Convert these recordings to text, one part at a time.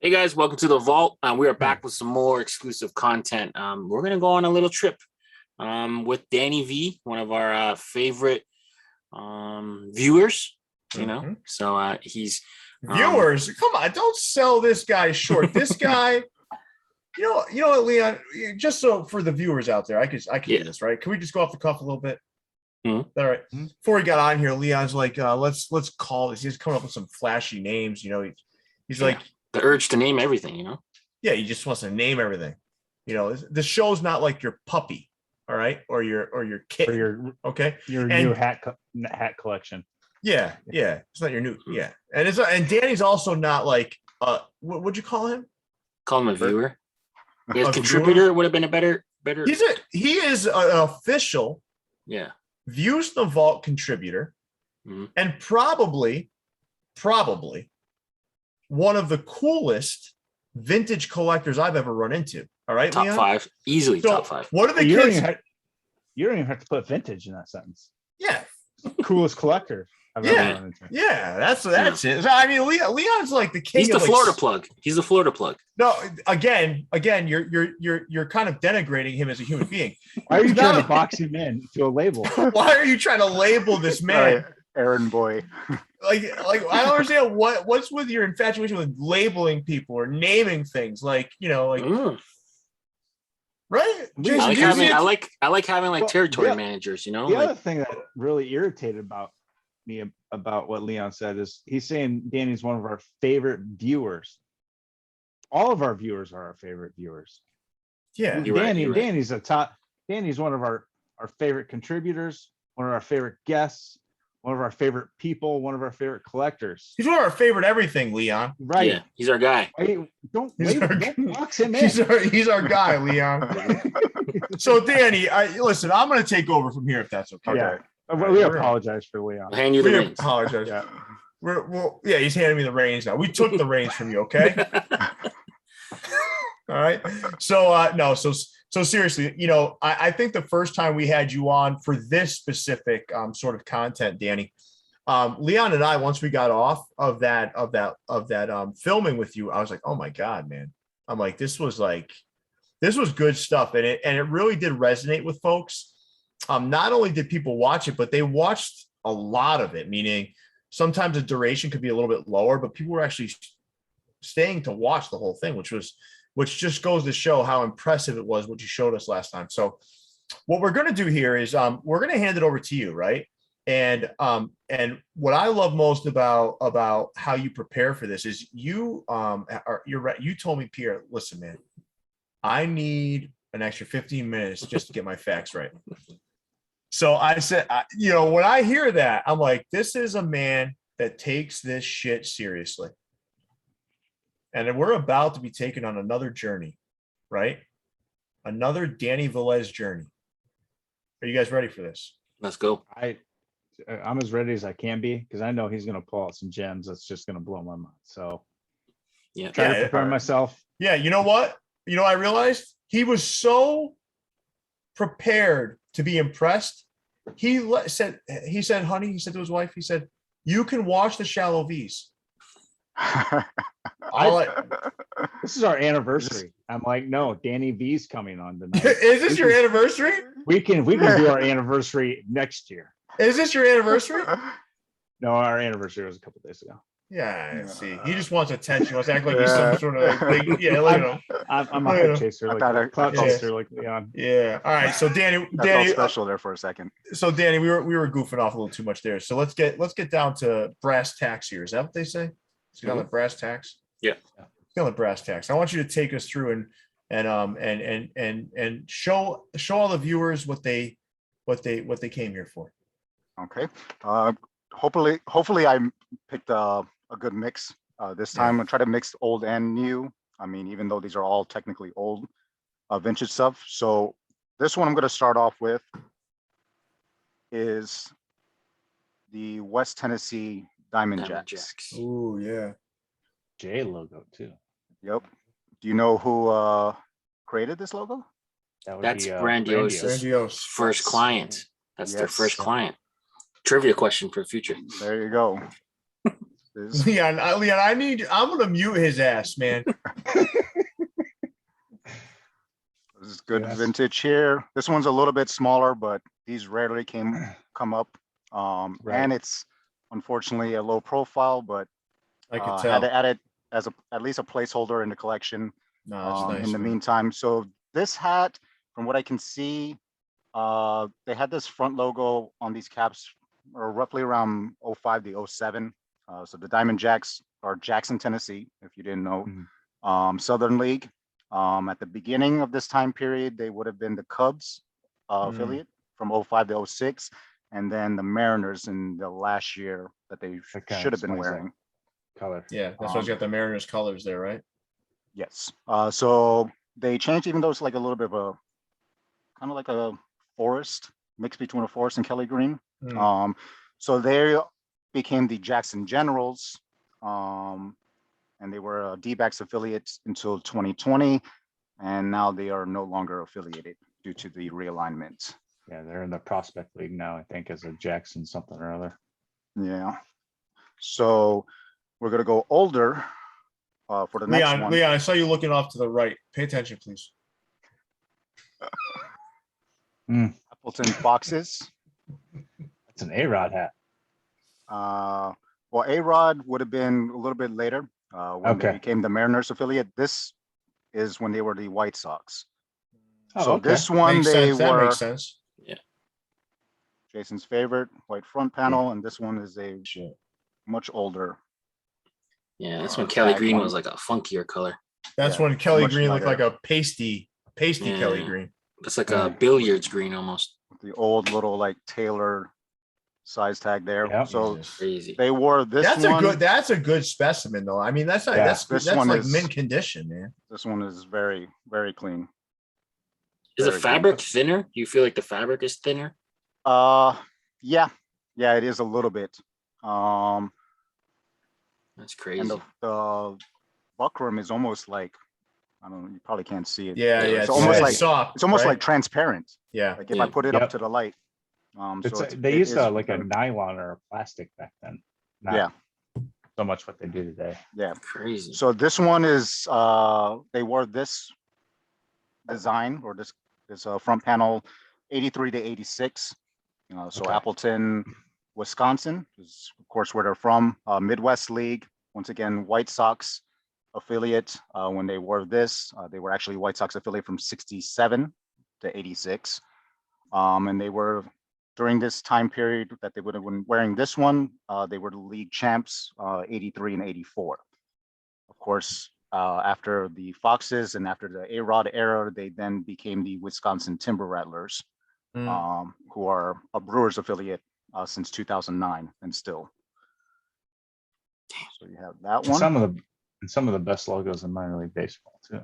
Hey guys, welcome to the Vault. We are back with some more exclusive content. We're gonna go on a little trip with Danny V, one of our favorite viewers. So he's viewers. Come on, don't sell this guy short. This guy, you know what, Leon. Just so for the viewers out there, I could do this, right? Can we just go off the cuff a little bit? All right. Before we got on here, Leon's like, let's call this. He's coming up with some flashy names. He's like. The urge to name everything, Yeah, he just wants to name everything. The show's not like your puppy, all right, or your kid, or your new hat collection. Yeah, it's not your new, and Danny's also not like what'd you call him? Call him a viewer. A contributor viewer? Would have been a better. He is an official. Yeah, Views the Vault contributor, and probably one of the coolest vintage collectors I've ever run into. All right, top Leon? 5, easily top 5. What are the kids? You don't even have to put vintage in that sentence. Yeah, coolest collector I've ever run into. Yeah, that's it. I mean, Leon's like the king. He's the Florida plug. He's the Florida plug. No, again, you're kind of denigrating him as a human being. Why are you trying to box him in to a label? Why are you trying to label this man? Errand boy. like I don't understand what's with your infatuation with labeling people or naming things, right? I like having like territory managers. The other thing that really irritated me about what Leon said is he's saying Danny's one of our favorite viewers. All of our viewers are our favorite viewers. Yeah, Danny's Danny's one of our favorite contributors, one of our favorite guests, one of our favorite people, one of our favorite collectors. He's one of our favorite everything, Leon. Right. Yeah, he's our guy. Don't box him in. He's our guy, Leon. So, Danny, listen, I'm going to take over from here if that's okay. Yeah. We apologize for Leon. I'll hand you the reins. Apologize. Yeah. He's handing me the reins now. We took the reins from you, okay? All right. So seriously, I think the first time we had you on for this specific sort of content, Danny, Leon and I, once we got off of that filming with you, I was like, oh my God, man. I'm like, this was good stuff. And it really did resonate with folks. Not only did people watch it, but they watched a lot of it, meaning sometimes the duration could be a little bit lower, but people were actually staying to watch the whole thing, which just goes to show how impressive it was what you showed us last time. So what we're going to do here is we're going to hand it over to you, right? And what I love most about how you prepare for this is you're right. You told me, Pierre, listen, man, I need an extra 15 minutes just to get my facts right. So I said, when I hear that, I'm like, this is a man that takes this shit seriously. And we're about to be taken on another journey, right? Another Danny Velez journey. Are you guys ready for this? Let's go. I'm as ready as I can be because I know he's going to pull out some gems that's just going to blow my mind. So try to prepare myself. Yeah, you know what? I realized he was so prepared to be impressed. He said, honey, he said to his wife, he said, you can watch the Shallow V's. This is our anniversary. I'm like, no, Danny V's coming on tonight. Is this your anniversary? We can do our anniversary next year. Is this your anniversary? No, our anniversary was a couple days ago. Yeah, see, he just wants attention. He wants to act like he's some sort of big, I'm a hype chaser, clout chaser, like Leon. Yeah. All right. So Danny, special there for a second. So Danny, we were goofing off a little too much there. So let's get down to brass tacks here. Is that what they say? Let's get on the brass tacks. Yeah. Let's get on the brass tacks. I want you to take us through and show all the viewers what they came here for. Okay. Hopefully I picked a good mix this time. I'll try to mix old and new. I mean, even though these are all technically old vintage stuff. So this one I'm going to start off with is the West Tennessee Diamond Jacks. Oh yeah. J logo too. Yep. Do you know who created this logo? That's Grandiose first client. That's their first client. Trivia question for the future. There you go. Leon, I'm gonna mute his ass, man. This is good Yes. vintage here. This one's a little bit smaller, but these rarely come up. Right. And it's unfortunately a low profile, but I could had tell. to add it as at least a placeholder in the collection No, that's nice. in the man. meantime. So this hat, from what I can see, they had this front logo on these caps or roughly around 05 to 07. So the Diamond Jacks are Jackson, Tennessee, if you didn't know. Southern League. At the beginning of this time period, they would have been the Cubs affiliate from 05 to 06, and then the Mariners in the last year that they That kinda should have been explains that. wearing. Color. Yeah, that's why it's got the Mariners colors there, right? Yes. So they changed, even though it's like a little bit of a kind of like a forest mix between a forest and Kelly Green. Mm. So they became the Jackson Generals. And they were a D-backs affiliate until 2020, and now they are no longer affiliated due to the realignment. Yeah, they're in the prospect league now, I think, as a Jackson something or other. Yeah. So we're gonna go older for the next one. Leon, I saw you looking off to the right. Pay attention, please. Appleton Foxes. It's an A-Rod hat. Well, A-Rod would have been a little bit later when they Okay. became the Mariners affiliate. This is when they were the White Sox. Oh, So okay. this one Makes they sense. That were makes sense. Jason's favorite white front panel, and this one is a Shit. much older. Yeah, that's when Kelly tag Green one. was like a funkier color. That's Yeah, when Kelly much Green looked lighter. like a pasty Kelly Yeah. Green. That's like Yeah. a billiards green almost. The old little like Taylor size tag there. Yep. So Jesus. Crazy. they wore this one. That's a good specimen though. I mean, that's not, Yeah. that's This that's one like is- mint condition, man. This one is very, very clean. Is the Very fabric thinner? Do you feel like the fabric is thinner? Yeah, it is a little bit. That's crazy. And the buckram is almost like, I don't know, you probably can't see it. Yeah, It's yeah. almost it's like soft. it's almost right? like transparent. Yeah. Like if Yeah. I put it Yep. up to the light. It's, So they it used to is have like a very- nylon or a plastic back then. Not Yeah. so much what they do today. Yeah. Crazy. So this one is they wore this design or this front panel 83 to 86. So Okay. Appleton, Wisconsin is of course where they're from. Midwest League, once again, White Sox affiliate. When they wore this, they were actually White Sox affiliate from 67 to 86. And they were during this time period that they would have been wearing this one, they were the league champs 83 and 84. Of course, after the Foxes and after the A-Rod era, they then became the Wisconsin Timber Rattlers, who are a Brewers affiliate since 2009 and still. So you have that And one. some of the best logos in minor league baseball too.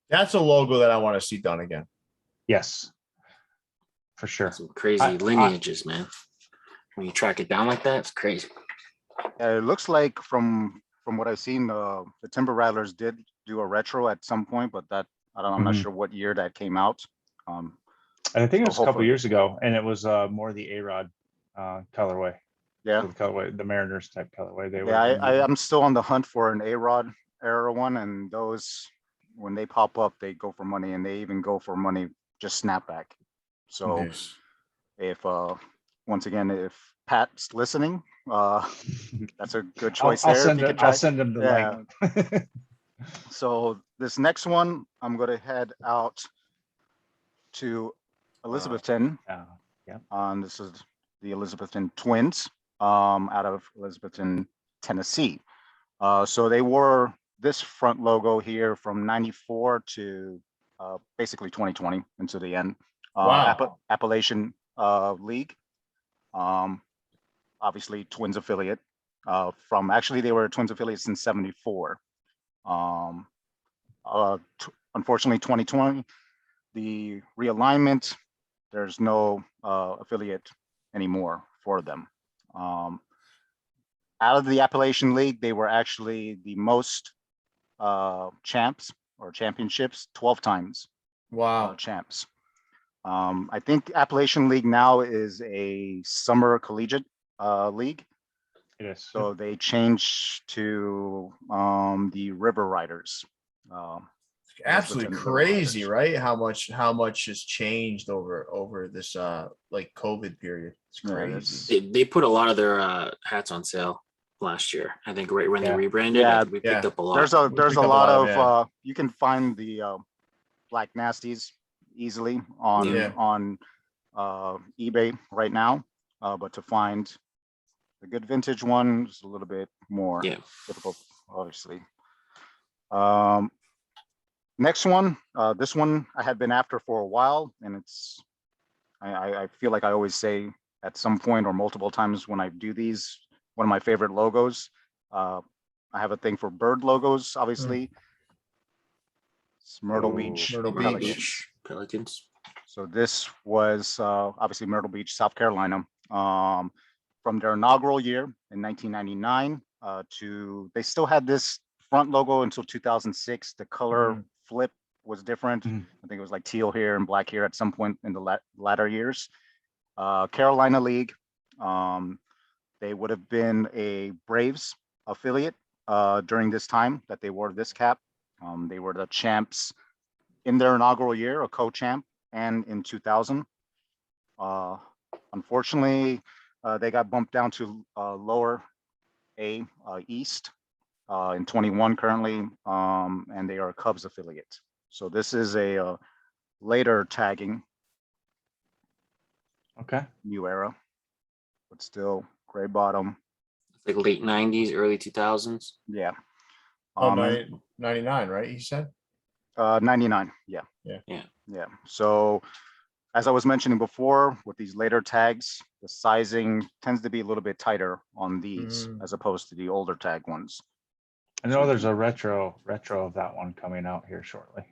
That's a logo that I want to see done again. Yes, for sure. Some crazy I- lineages, man. When you track it down like that, it's crazy. It looks like from what I've seen, the Timber Rattlers did do a retro at some point, but that I'm not Mhm. sure what year that came out. And I think it So was a couple hopefully- years ago, and it was more the A-Rod colorway. Yeah, So the colorway, the Mariners type colorway. They yeah. were. I'm still on the hunt for an A-Rod era one, and those when they pop up, they go for money, and they even go for money just snapback. So Nice. if once again, if Pat's listening, that's a good choice I'll there. send if you it. could I'll try. send them the link. So this next one, I'm going to head out to Elizabethton. This is the Elizabethton Twins out of Elizabethton, Tennessee. So they wore this front logo here from 94 to basically 2020 into the end. Wow. Appalachian League. Obviously Twins affiliate. Actually they were Twins affiliate since 74. Unfortunately 2020, the realignment, there's no affiliate anymore for them. Out of the Appalachian League, they were actually the most champs or championships, 12 times Wow. champs. I think Appalachian League now is a summer collegiate league. Yes. So they changed to the River Riders. Absolutely Elizabethton River crazy, Riders. right? How much has changed over this like COVID period. It's Yeah, crazy. They put a lot of their hats on sale last year. I think right when they Yeah. rebranded, Yeah. we picked Yeah. up a lot. There's a We there's picked a up a lot lot of of, you can find the Black Nasties easily on Yeah. eBay right now, but to find the good vintage one is a little bit more Yeah. difficult, obviously. Next one, this one I had been after for a while, and I feel like I always say at some point or multiple times when I do these, one of my favorite logos. I have a thing for bird logos, obviously. It's Myrtle Oh, Beach. Myrtle Pelicans. Pelicans. So this was obviously Myrtle Beach, South Carolina. From their inaugural year in 1999 to, they still had this front logo until 2006. The color flip was different. Mhm. I think it was like teal here and black here at some point in the latter years. Carolina League. They would have been a Braves affiliate during this time that they wore this cap. They were the champs in their inaugural year, a co-champ, and in 2000. Unfortunately, they got bumped down to lower A East in 21 currently, and they are a Cubs affiliate. So this is a later tagging Okay. New Era, but still gray bottom. Like late 90s, early 2000s. Yeah. Oh, And 99, right? You said? 99. Yeah. Yeah. Yeah. Yeah. So as I was mentioning before, with these later tags, the sizing tends to be a little bit tighter on these as opposed to the older tag ones. I know there's a retro of that one coming out here shortly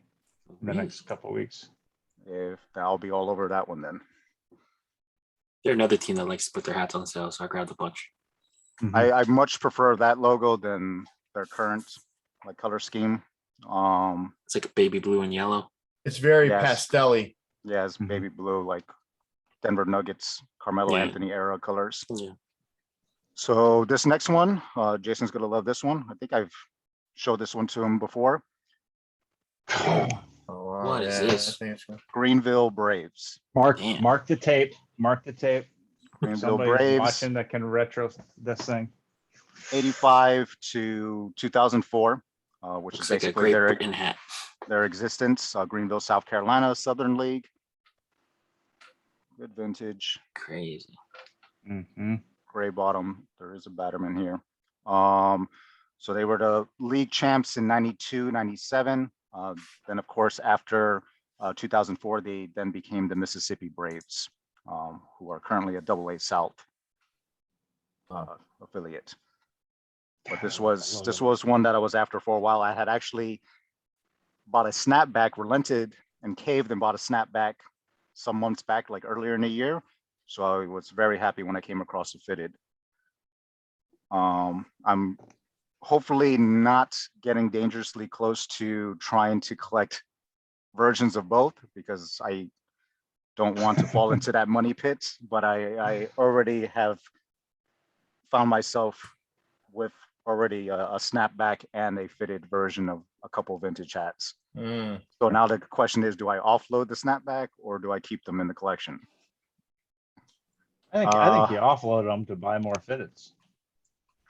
in the Really? next couple of weeks. If I'll be all over that one then. They're another team that likes to put their hats on sale, so I grabbed a bunch. Mhm. I much prefer that logo than their current like color scheme. It's like a baby blue and yellow. It's very Yes. pastel-y. Yeah, it's Mhm. baby blue, like Denver Nuggets, Carmelo Yeah. Anthony era colors. Yeah. So this next one, Jason's gonna love this one. I think I've showed this one to him before. Oh, wow. What is Yeah, this? I think it's good. Greenville Braves. Damn. Mark the tape. Mark the tape. Greenville Somebody's Braves, watching that can retro this thing. 85 to 2004, which Looks is like a basically Great Britain hat. their existence. Greenville, South Carolina, Southern League. Good vintage. Crazy. Mm-hmm. Gray bottom. There is a Batterman here. So they were the league champs in 92, 97. Then of course, after 2004, they then became the Mississippi Braves, who are currently a AA South affiliate. But this was one that I was after for a while. I had actually bought a snapback, relented and caved and bought a snapback some months back, like earlier in the year. So I was very happy when I came across a fitted. I'm hopefully not getting dangerously close to trying to collect versions of both, because I don't want to fall into that money pit, but I already have found myself with already a snapback and a fitted version of a couple vintage hats. So now the question is, do I offload the snapback or do I keep them in the collection? I think you offload them to buy more fitteds.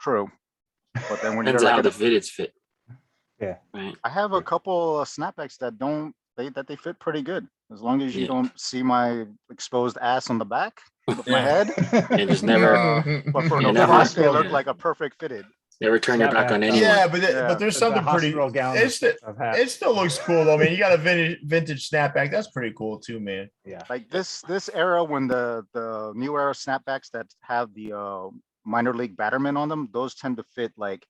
True. But then when Depends you're on how like, the fitteds fit. Yeah. Right. I have a couple of snapbacks that they fit pretty good. As long as you Yeah. don't see my exposed ass on the back of my Yeah. head. And just never, But for Yeah, the never- front, they yeah. look like a perfect fitted. never turn your back on anyone. Yeah, Yeah. but there's The something pretty. hospital gowns of hats. It still looks cool though. I mean, you got a vintage snapback. That's pretty cool too, man. Yeah. Like this era, when the new era snapbacks that have the minor league Batterman on them, those tend to fit, like,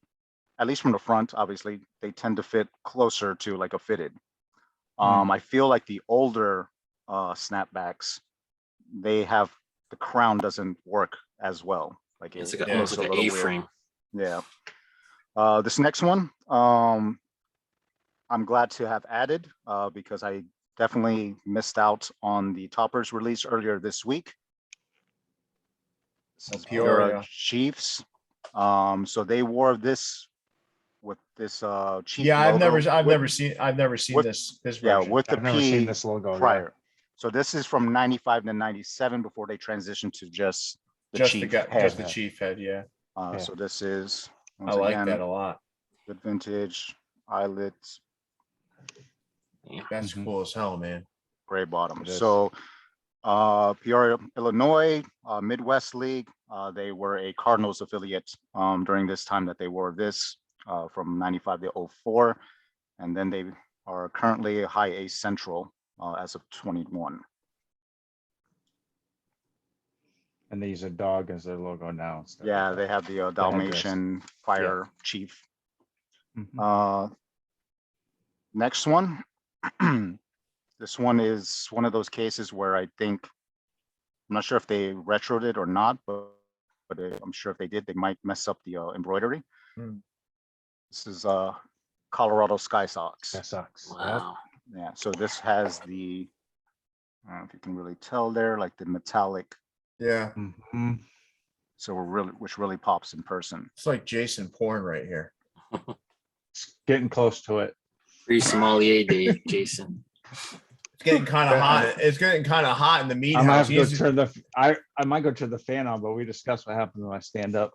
at least from the front, obviously, they tend to fit closer to like a fitted. I feel like the older snapbacks, they have, the crown doesn't work as well. Like It's it like looks almost like a an little weird. A-frame. Yeah. This next one, I'm glad to have added because I definitely missed out on the toppers release earlier this week. This is Peoria. Chiefs. So they wore this with this cheap Yeah, I've logo never seen with- this yeah, version. with the I've never seen P this logo. prior. So this is from 95 to 97 before they transitioned to just the chief head. Just the chief head. Yeah, Yeah. So this is I once like again, that a lot. good vintage eyelets, That's Mhm. cool as hell, man. gray bottom. It is. So Peoria, Illinois, Midwest League, they were a Cardinals affiliate during this time that they wore this from 95 to 04. And then they are currently a high A Central as of 21. And they use a dog as their logo now. instead of Yeah, the- they have the headdress. Dalmatian Fire Chief. Mhm. Next one. This one is one of those cases where I think, I'm not sure if they retroed it or not, but I'm sure if they did, they might mess up the embroidery. Hmm. This is Colorado Sky Sox. That sucks. Yep. Wow. Yeah, so this has the, I don't know if you can really tell there, like the metallic, Yeah, Mhm. so which really pops in person. it's like Jason porn right here. It's getting close to it. Free sommelier day, Jason. It's getting kind of hot. It's getting kind of hot in the meat I might house. have to go turn the I might go turn the fan on, but we discussed what happens when I stand up.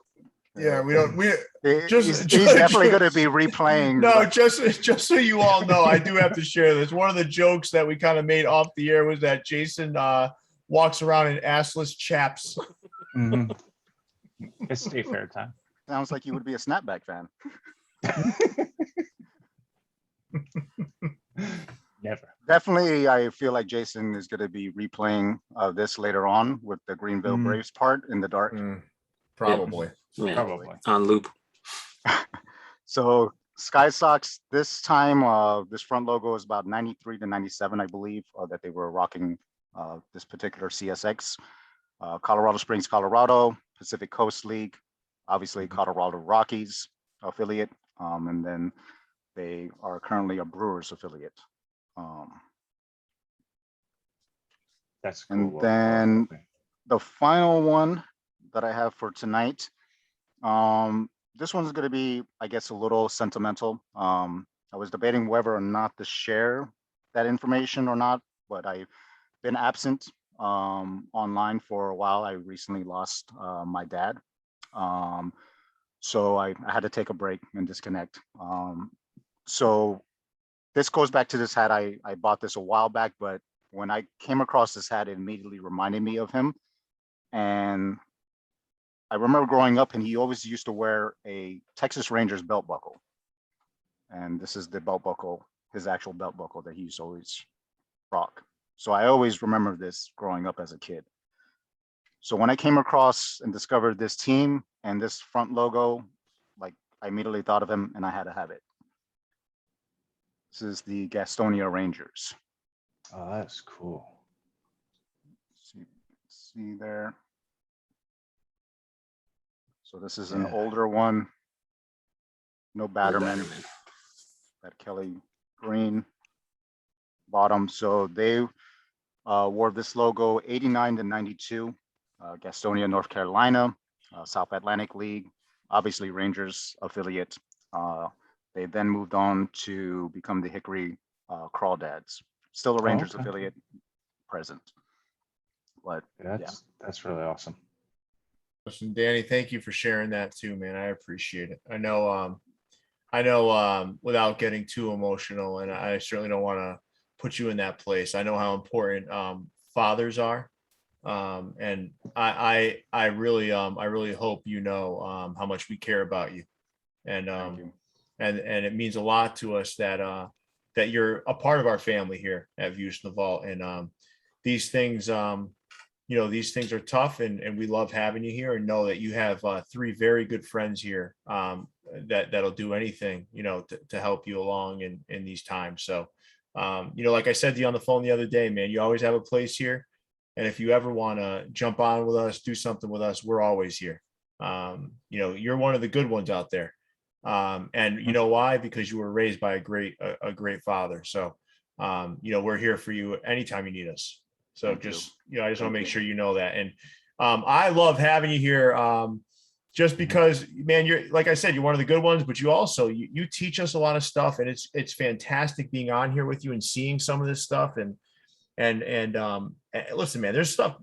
Yeah, we don't. We He's definitely going to be replaying. no, just so you all know, I do have to share this. One of the jokes that we kind of made off the air was that Jason walks around in assless chaps. Mhm. It's state fair time. Sounds like you would be a snapback fan. Never. Definitely, I feel like Jason is going to be replaying this later on with the Greenville Mm. Braves part in the dark. Probably. Yeah, Probably. on loop. So Sky Sox, this time, this front logo is about 93 to 97, I believe, that they were rocking this particular CSX. Colorado Springs, Colorado, Pacific Coast League, obviously Colorado Rockies affiliate, and then they are currently a Brewers affiliate. That's cool. And logo. then the final one that I have for tonight, this one's going to be, I guess, a little sentimental. I was debating whether or not to share that information or not, but I've been absent online for a while. I recently lost my dad. So I had to take a break and disconnect. So this goes back to this hat. I bought this a while back, but when I came across this hat, it immediately reminded me of him. And I remember growing up and he always used to wear a Texas Rangers belt buckle. And this is the belt buckle, his actual belt buckle that he used to always rock. So I always remember this growing up as a kid. So when I came across and discovered this team and this front logo, like I immediately thought of him and I had to have it. This is the Gastonia Rangers. Oh, that's cool. See there. So this is an Yeah. older one. No Batterman. Batterman. That Kelly green bottom. So they wore this logo 89 to 92. Gastonia, North Carolina, South Atlantic League, obviously Rangers affiliate. They then moved on to become the Hickory Crawdads. Still a Rangers okay. affiliate present. But That's really awesome. Listen, Danny, thank you for sharing that too, man. I appreciate it. I know, without getting too emotional, and I certainly don't want to put you in that place. I know how important fathers are. And I really hope you know how much we care about you. And thank you. and it means a lot to us that that you're a part of our family here at Views from the Vault. And these things these things are tough, and we love having you here, and know that you have three very good friends here that'll do anything, to help you along in these times. So, like I said to you on the phone the other day, man, you always have a place here. And if you ever want to jump on with us, do something with us, we're always here. You're one of the good ones out there. And you know why? Because you were raised by a great father. So, we're here for you anytime you need us. So I just want to make sure you know that. And I love having you here. just because, man, you're, like I said, you're one of the good ones, but you also, you teach us a lot of stuff, and it's fantastic being on here with you and seeing some of this stuff. And listen, man, there's stuff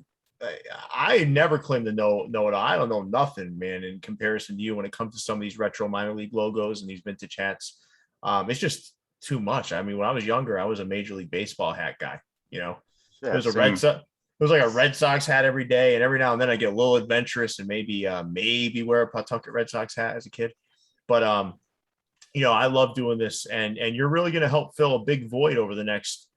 I never claim to know it all. I don't know nothing, man, in comparison to you when it comes to some of these retro minor league logos and these vintage hats. It's just too much. I mean, when I was younger, I was a Major League Baseball hat guy, you know. Yeah, There's a same. it was like a Red Sox hat every day, and every now and then I get a little adventurous and maybe wear a Pawtucket Red Sox hat as a kid. But you know, I love doing this, and you're really going to help fill a big void over the next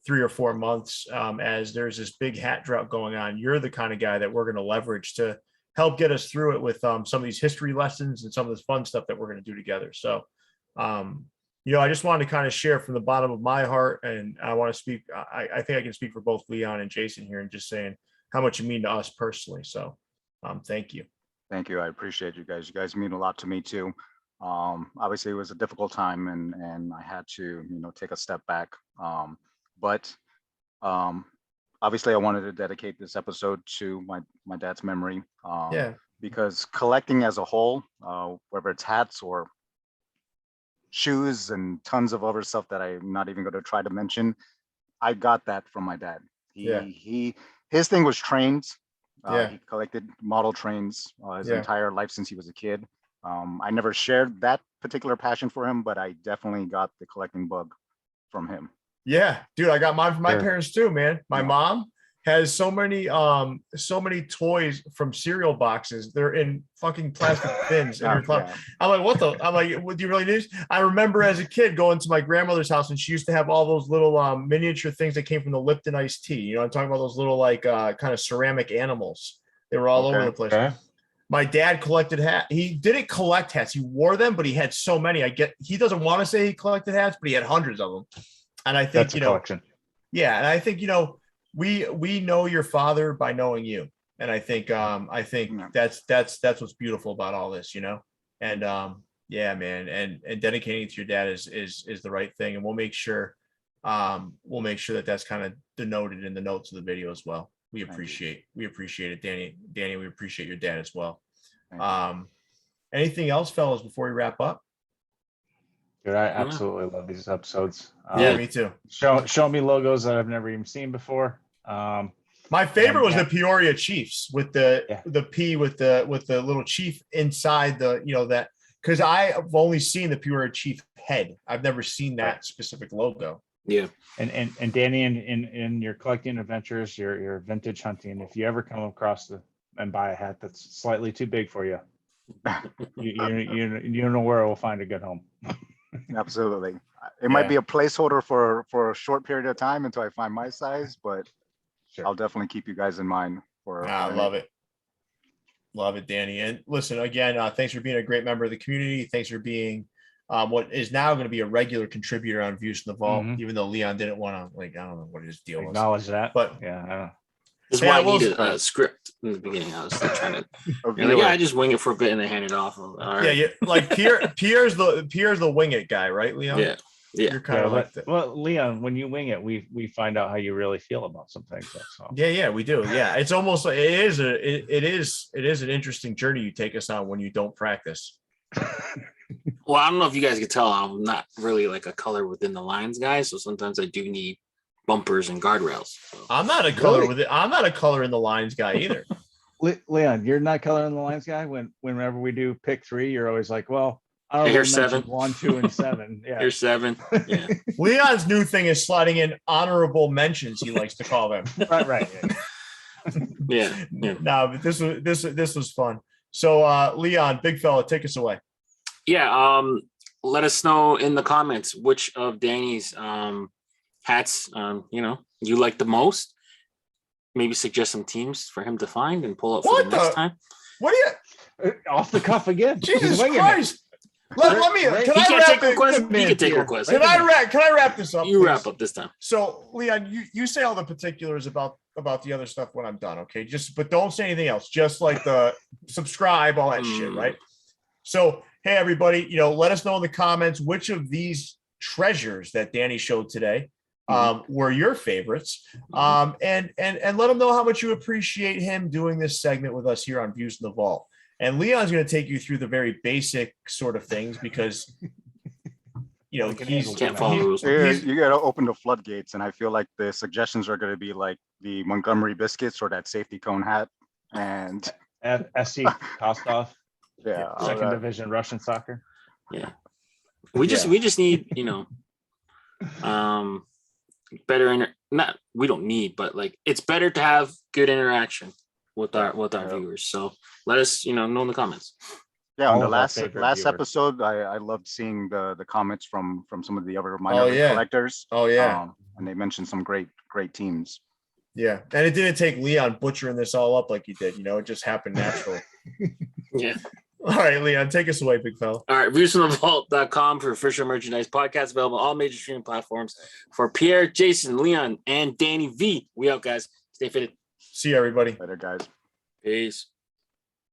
3 or 4 months as there's this big hat drought going on. You're the kind of guy that we're going to leverage to help get us through it with some of these history lessons and some of this fun stuff that we're going to do together. So, you know, I just wanted to kind of share from the bottom of my heart, and I want to speak. I think I can speak for both Leon and Jason here, and just saying how much you mean to us personally. So, thank you. Thank you. I appreciate you guys. You guys mean a lot to me too. Obviously it was a difficult time, and I had to, you know, take a step back. But obviously I wanted to dedicate this episode to my dad's memory. Yeah. Because collecting as a whole, whether it's hats or shoes and tons of other stuff that I'm not even going to try to mention, I got that from my dad. His thing was trains. He collected model trains his entire life since he was a kid. I never shared that particular passion for him, but I definitely got the collecting bug from him. Yeah, dude, I got mine from my parents too, man. My mom has so many toys from cereal boxes. They're in fucking plastic bins in her closet. I'm like, what do you really need? I remember as a kid going to my grandmother's house, and she used to have all those little miniature things that came from the Lipton iced tea. You know, I'm talking about those little like kind of ceramic animals. They were all over the place. Okay. My dad collected hats. He didn't collect hats. He wore them, but he had so many. He doesn't want to say he collected hats, but he had hundreds of them. And I think, that's a collection. Yeah. And I think, you know, we know your father by knowing you. And I think that's what's beautiful about all this, you know? And yeah, man. And dedicating it to your dad is the right thing. And we'll make sure that that's kind of denoted in the notes of the video as well. We appreciate it, Danny. Danny, we appreciate your dad as well. Anything else, fellas, before we wrap up? Dude, I absolutely love these episodes. Yeah, me too. Show me logos that I've never even seen before. My favorite was the Peoria Chiefs with the P with the little chief inside the, you know, that, because I've only seen the Peoria Chief head. I've never seen that specific logo. Yeah. And Danny, in your collecting adventures, your vintage hunting, if you ever come across and buy a hat that's slightly too big for you, you know where we'll find a good home. Absolutely. It might be a placeholder for a short period of time until I find my size, but I'll definitely keep you guys in mind for I love it. Love it, Danny. And listen, again, thanks for being a great member of the community. Thanks for being what is now going to be a regular contributor on Views from the Vault, even though Leon didn't want to, like, I don't know what his deal was. Acknowledge that. But yeah, I don't know. This is why I needed a script in the beginning. I was still trying to, I just wing it for a bit and then hand it off. All right. Yeah, like Pierre's the wing it guy, right, Leon? Yeah. You're kind of like that. Well, Leon, when you wing it, we find out how you really feel about some things. So. Yeah, we do. Yeah, it's almost like it is an interesting journey you take us on when you don't practice. Well, I don't know if you guys can tell, I'm not really like a color within the lines guy, so sometimes I do need bumpers and guardrails. So. I'm not a color with it. I'm not a color in the lines guy either. Leon, you're not color in the lines guy. Whenever we do pick 3, you're always like, well, I don't know. Here's 7, 1, 2, and 7. Yeah. Here's 7. Yeah. Leon's new thing is sliding in honorable mentions. He likes to call them. Right. Yeah. No, but this was fun. So, Leon, big fella, take us away. Yeah. Let us know in the comments which of Danny's hats you like the most. Maybe suggest some teams for him to find and pull up for the next time. What are you off the cuff again? Jesus Christ! Let me. Can I take requests? You can take requests. Can I wrap this up? You wrap up this time. So, Leon, you say all the particulars about the other stuff when I'm done, okay? But don't say anything else. Just like the subscribe, all that shit, right? So, hey everybody, let us know in the comments which of these treasures that Danny showed today were your favorites, and let him know how much you appreciate him doing this segment with us here on Views in the Vault. And Leon's going to take you through the very basic sort of things because, We can he's handle Can't follow the rules. Yeah, He's- you gotta open the floodgates, and I feel like the suggestions are gonna be like the Montgomery biscuits or that safety cone hat, and SC Kostov, yeah, all second that. division Russian soccer. Yeah. We just need, better not we don't need, but like it's better to have good interaction with our Yeah. viewers. So let us, know in the comments. Yeah, on all the of our last favorite last viewers. episode, I loved seeing the comments from some of the other minor league yeah. collectors. Oh, yeah. And they mentioned some great teams. Yeah. And it didn't take Leon butchering this all up like he did. It just happened naturally. Yeah. All right, Leon, take us away, big fella. All right, viewsfromthevault.com for official merchandise. Podcast available on all major streaming platforms. For Pierre, Jason, Leon, and Danny V. We out, guys. Stay fitted. See you, everybody. Later, guys. Peace.